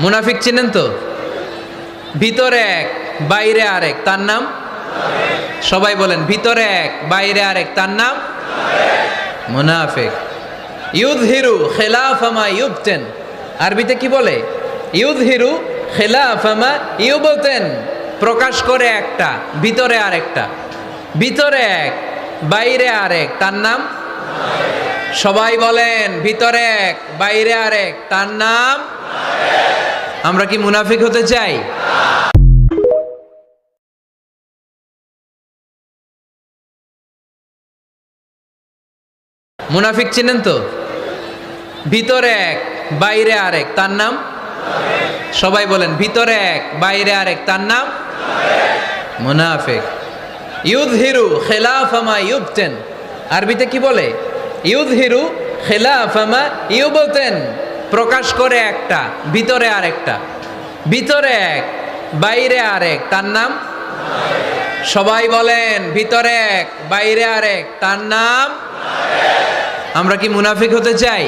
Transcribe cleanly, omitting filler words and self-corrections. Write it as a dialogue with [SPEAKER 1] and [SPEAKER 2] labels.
[SPEAKER 1] মুনাফিক চিনেন তো? ভিতরে এক বাইরে আরেক, তার নাম? সবাই বলেন, ভিতরে এক বাইরে আরেক, তার নাম মুনাফিক। ইউযহিরু খিলাফা মা ইউবতিন, আরবিতে কি বলে? ইউযহিরু খিলাফা মা ইউবতিন, প্রকাশ করে একটা ভিতরে আরেকটা। ভিতরে এক বাইরে আরেক, তার নাম? সবাই বলেন, ভিতরে এক বাইরে আরেক, তার নাম? আমরা কি মুনাফিক হতে চাই? মুনাফিক চিনেন তো? ভিতরে এক বাইরে আরেক, তার নাম? সবাই বলেন, ভিতরে এক বাইরে আরেক, তার নাম মুনাফিক। ইউযহিরু খিলাফা মা ইউবতিন, আরবিতে কি বলে? ইউযহিরু খিলাফা মা ইউবতিন, প্রকাশ করে একটা ভিতরে আরেকটা। ভিতরে এক বাইরে আরেক, তার নাম? সবাই বলেন, ভিতরে এক বাইরে আরেক, তার নাম? আমরা কি মুনাফিক হতে চাই?